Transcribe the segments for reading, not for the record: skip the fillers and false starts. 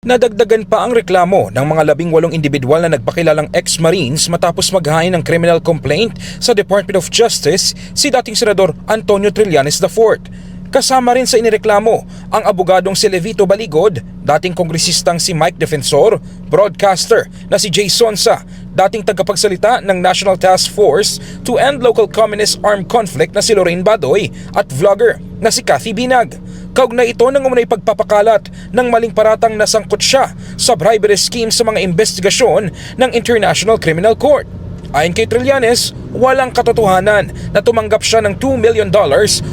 Nadagdagan pa ang reklamo ng mga 18 individual na nagpakilalang ex-Marines matapos maghain ng criminal complaint sa Department of Justice si dating Senador Antonio Trillanes IV. Kasama rin sa inireklamo ang abogadong si Levito Baligod, dating kongresistang si Mike Defensor, broadcaster na si Jay Sonsa, dating tagapagsalita ng National Task Force to End Local Communist Armed Conflict na si Lorraine Badoy at vlogger na si Kathy Binag. Kaugnay ito ng umunay pagpapakalat ng maling paratang nasangkot siya sa bribery scheme sa mga investigasyon ng International Criminal Court. Ayon kay Trillanes, walang katotohanan na tumanggap siya ng $2 million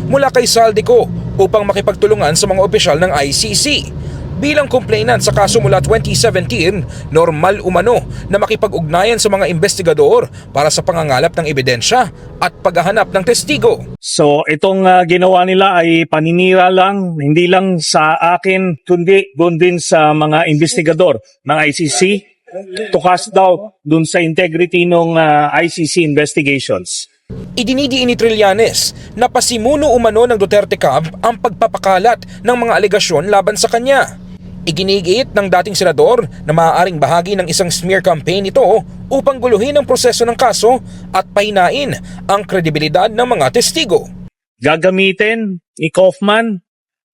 mula kay Saldico upang makipagtulungan sa mga opisyal ng ICC. Bilang complainant sa kaso mula 2017, normal umano na makipag-ugnayan sa mga investigador para sa pangangalap ng ebidensya at paghahanap ng testigo. So itong ginawa nila ay paninira lang, hindi lang sa akin kundi doon din sa mga investigador ng ICC. Tukas daw dun sa integrity ng ICC investigations. Idinidiin ni Trillanes na pasimuno umano ng Duterte Camp ang pagpapakalat ng mga alegasyon laban sa kanya. Iginigiit ng dating senador na maaaring bahagi ng isang smear campaign ito upang guluhin ang proseso ng kaso at pahinain ang kredibilidad ng mga testigo. Gagamitin ni Kaufman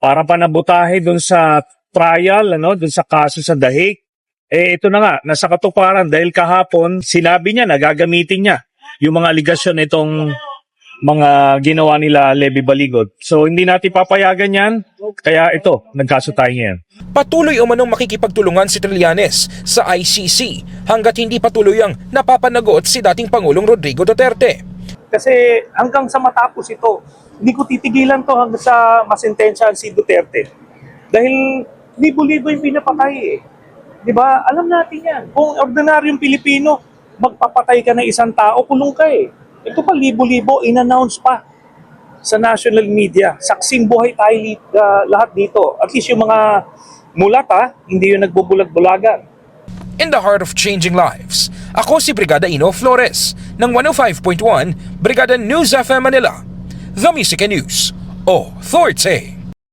para panabutahe dun sa trial, dun sa kaso sa Dahig. Ito na nga, nasa katuparan dahil kahapon sinabi niya na gagamitin niya yung mga aligasyon itong mga ginawa nila Levy Baligod. So hindi natin papayagan yan, kaya ito, nagkaso tayo ngayon. Patuloy umanong makikipagtulungan si Trillanes sa ICC hanggat hindi patuloy ang napapanagot si dating Pangulong Rodrigo Duterte. Kasi hanggang sa matapos ito, hindi ko titigilan to hanggang sa masentensyahan si Duterte. Dahil libo-libo yung pinapatay eh. Diba? Alam natin yan. Kung ordinaryong Pilipino, magpapatay ka ng isang tao, kulong ka eh. Ito pa libo-libo, in-announce pa sa national media. Saksing buhay tayo lahat dito. At least yung mga mulat hindi yung nagbubulag-bulagan. In the heart of changing lives, ako si Brigada Ino Flores ng 105.1 Brigada News FM Manila. The Music and News Authority.